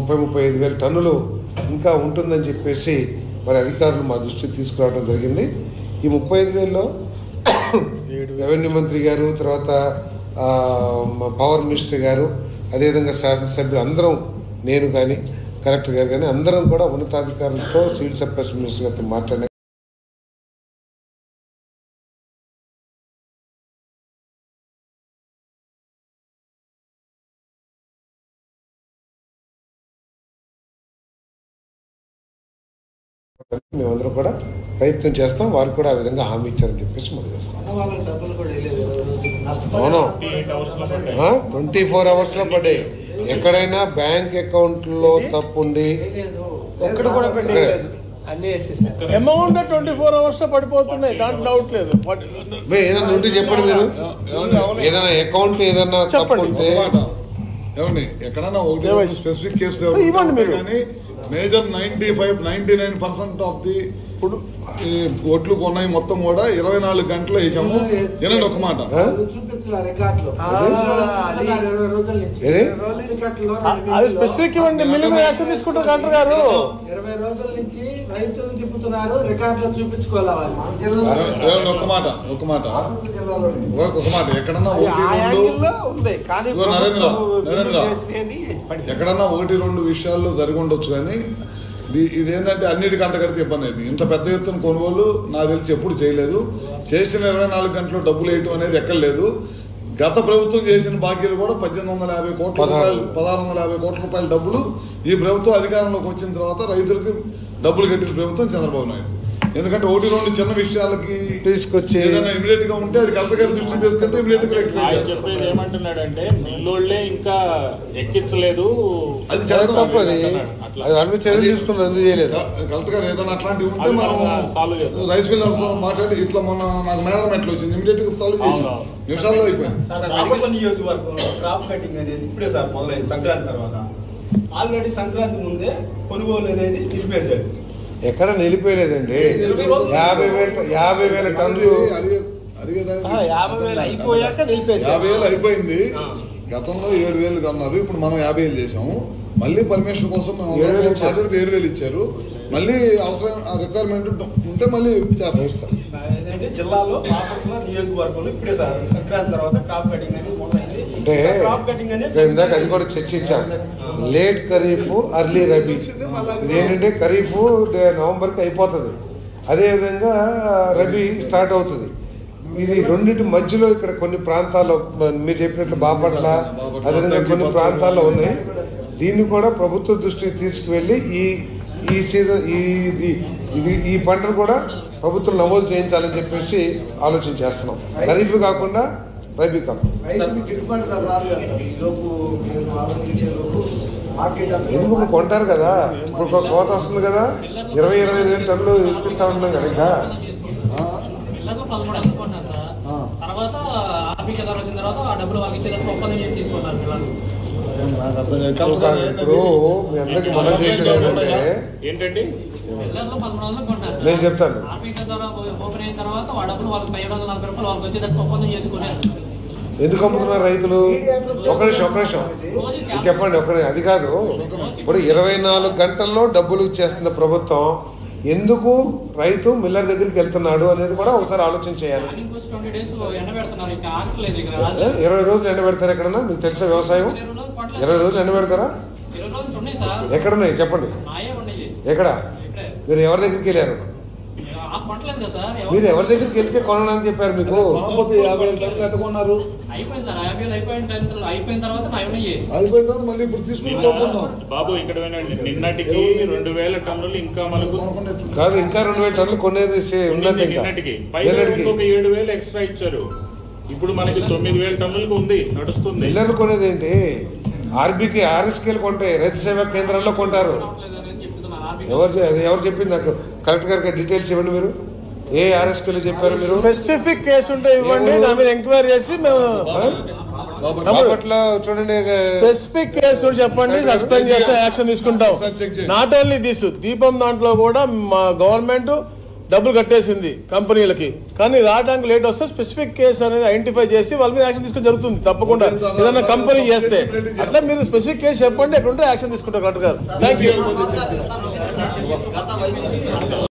30-35 వేల టన్నులు ఇంకా ఉంటుందని చెప్పేసి మరి అధికారులు మా దృష్టికి తీసుకురావడం జరిగింది. ఈ 35,000లో రెవెన్యూ మంత్రి గారు, తర్వాత పవర్ మినిస్టర్ గారు, అదేవిధంగా శాసనసభ్యులు అందరం, నేను కానీ కలెక్టర్ గారు కానీ అందరం కూడా ఉన్నతాధికారులతో సివిల్ సప్లైస్ మినిస్టర్ గారితో మాట్లాడిన మేమందరం కూడా ప్రయత్నం చేస్తాం. వారు కూడా ఆ విధంగా హామీ ఇచ్చారని చెప్పేసి మనం చేస్తాం. అవును, 24 అవర్స్లో పడ్డాయి. ఎక్కడైనా బ్యాంక్ అకౌంట్లో తప్పుండి అమౌంట్ 24 అవర్స్ లో పడిపోతున్నాయి, దాంట్లో డౌట్ లేదు. ఏదైనా ఉంటే చెప్పండి. మీరు ఏదైనా అకౌంట్ ఏదైనా తప్పుంటే ఏమండి, ఎక్కడైనా స్పెసిఫిక్ కేసు ఇవ్వండి మీరు. కానీ మేజర్ 99% ఆఫ్ ది ఓట్లు కొన్నాయి మొత్తం కూడా 24 గంటలు వేసాము. ఏనండి ఒక మాట, అది స్పెసిఫిక్ ఇవ్వండి. మిలియన్ యాక్షన్ తీసుకుంటారు కలెక్టర్ గారు. 20 రోజుల నుంచి రైతులు తిప్పుతున్నారు, రికార్డులో చూపించుకోవాలి. ఒక మాట ఎక్కడన్నా ఎక్కడన్నా 1-2 విషయాల్లో జరిగి ఉండొచ్చు. కానీ ఇదేంటంటే అన్నిటికంట కడితే ఇబ్బంది అయింది. ఇంత పెద్ద ఎత్తున కొనుగోలు నాకు తెలిసి ఎప్పుడు చేయలేదు. చేసిన 24 గంటలు డబ్బులు వేయటం అనేది ఎక్కడ లేదు. గత ప్రభుత్వం చేసిన బాకీలు కూడా 1,850 కోట్ల రూపాయలు, 1,650 కోట్ల రూపాయల డబ్బులు ఈ ప్రభుత్వం అధికారంలోకి వచ్చిన తర్వాత రైతులకు డబ్బులు కట్టిన ప్రభుత్వం చంద్రబాబు నాయుడు. ఎందుకంటే 1-2 చిన్న విషయాలకి తీసుకొచ్చి ఏదైనా ఇమీడియట్ గా ఉంటే అది కలెక్టర్ గారి దృష్టికి తీసుకెళ్తే ఇమీడియట్ గా చెప్పేది ఏమంటున్నాడంటే మిల్లోళ్ళే ఇంకా ఎక్కించలేదు, అది చాలా తప్పు. అది చర్యలు తీసుకుని ఎందుకు చేయలేదు కలెక్టర్ గారు. ఏదైనా అట్లాంటివి ఉంటే మనం రైస్ మిల్లర్స్ మాట్లాడి ఇట్లా మొన్న నాకు మేడం ఎట్లా వచ్చింది ఇమీడియట్ గా సాల్వ్ చేసి నిమిషాల్లో అయిపోయింది. నియోజకవర్గంలో క్రాప్ కటింగ్ అనేది ఇప్పుడే సార్ మొదలైంది. సంక్రాంతి తర్వాత ఆల్రెడీ సంక్రాంతి ముందే కొనుగోలు అనేది నిలిపేశారు. ఎక్కడ నిలిపోయలేదండి. 50,000 టన్నులు అయిపోయాక నిలిపేశారు. 50,000 అయిపోయింది. గతంలో 7,000 కన్నారు, ఇప్పుడు మనం 50,000 చేసాము. మళ్ళీ పర్మిషన్ కోసం 7,000 ఇచ్చారు. మళ్ళీ అవసరం రిక్వైర్మెంట్ ఉంటే మళ్ళీ చేస్తాం. జిల్లాలో నియోజకవర్గంలో ఇప్పుడే సార్ సంక్రాంతి తర్వాత క్రాప్ కటింగ్ అనేది మొదలైంది. అంటే ఇందాక అది కూడా చర్చించాం. Late kharif, early rabi. ఇదేంటంటే ఖరీఫ్ నవంబర్కి అయిపోతుంది, అదేవిధంగా రబీ స్టార్ట్ అవుతుంది. ఇది రెండింటి మధ్యలో ఇక్కడ కొన్ని ప్రాంతాల్లో మీరు చెప్పినట్లు బాపట్ల, అదేవిధంగా కొన్ని ప్రాంతాల్లో ఉన్నాయి. దీన్ని కూడా ప్రభుత్వ దృష్టికి తీసుకువెళ్ళి ఈ సీజన్ ఈ పంటను కూడా ప్రభుత్వం నమోదు చేయించాలని చెప్పేసి ఆలోచన చేస్తున్నాం. ఖరీఫ్ కాకుండా రబీ కాకుండా. ఎందుకు కొంటారు కదా, ఇప్పుడు కోత వస్తుంది కదా, 20-25 వేల టన్నులు ఇప్పిస్తా ఉంటున్నాం కదా. ఇంకా ఇప్పుడు మీ అందరికి మనం చేసేది ఏంటంటే నేను చెప్తాను. ఎందుకు అమ్ముతున్నారు రైతులు? ఒక నిమిషం చెప్పండి. అది కాదు, ఇప్పుడు 24 గంటల్లో డబ్బులు ఇచ్చేస్తున్న ప్రభుత్వం ఎందుకు రైతు మిల్లర్ దగ్గరికి వెళ్తున్నాడు అనేది కూడా ఒకసారి ఆలోచన చేయాలి. 20 రోజులు ఎండబెడతారు ఎక్కడన్నా? మీకు తెలిసే వ్యవసాయం 20 రోజులు ఎండబెడతారా? ఎక్కడున్నాయి చెప్పండి. ఎక్కడ? మీరు ఎవరి దగ్గరికి వెళ్ళారు? మీరు ఎవరి దగ్గరికి వెళ్తే కొనని చెప్పారు మీకు? 50,000 టన్నులు ఎంత కొన్నారు? మళ్ళీ ఇప్పుడు తీసుకుంటున్నాం బాబు. ఇక్కడ నిన్నటికి 2,000 టన్నులు ఇంకా మనకు కాదు, ఇంకా 2,000 టన్నులు కొనేది నిన్నటికి. పైగా ఇంకొక 7,000 ఎక్స్ట్రా ఇచ్చారు. ఇప్పుడు మనకి 9,000 టన్నులకు ఉంది, నడుస్తుంది. మిల్లర్లు కొనేది ఏంటి? ఆర్బీకి ఆర్ఎస్కేలు కొంటాయి, రైతు సేవా కేంద్రాల్లో కొంటారు. ఎవరు చెప్పింది నాకు? కలెక్టర్ గారికి డీటెయిల్స్ ఇవ్వండి. మీరు ఏ ఆర్ఎస్కేలు చెప్పారు? మీరు స్పెసిఫిక్ కేసు ఉంటే ఇవ్వండి, దాని మీద ఎంక్వైరీ చేసి మేము చూడండి. స్పెసిఫిక్ కేసు చెప్పండి, సస్పెండ్ చేస్తే యాక్షన్ తీసుకుంటాం. నాట్ ఓన్లీ దిస్, దీపం దాంట్లో కూడా మా గవర్నమెంట్ డబ్బులు కట్టేసింది కంపెనీలకి, కానీ రావడానికి లేట్ వస్తే స్పెసిఫిక్ కేసు అనేది ఐడెంటిఫై చేసి వాళ్ళ మీద యాక్షన్ తీసుకుని జరుగుతుంది తప్పకుండా. ఏదైనా కంపెనీ చేస్తే అట్లా మీరు స్పెసిఫిక్ కేసు చెప్పండి, ఎక్కడ ఉంటే యాక్షన్ తీసుకుంటారు కరెక్ట్ గారు. Thank you.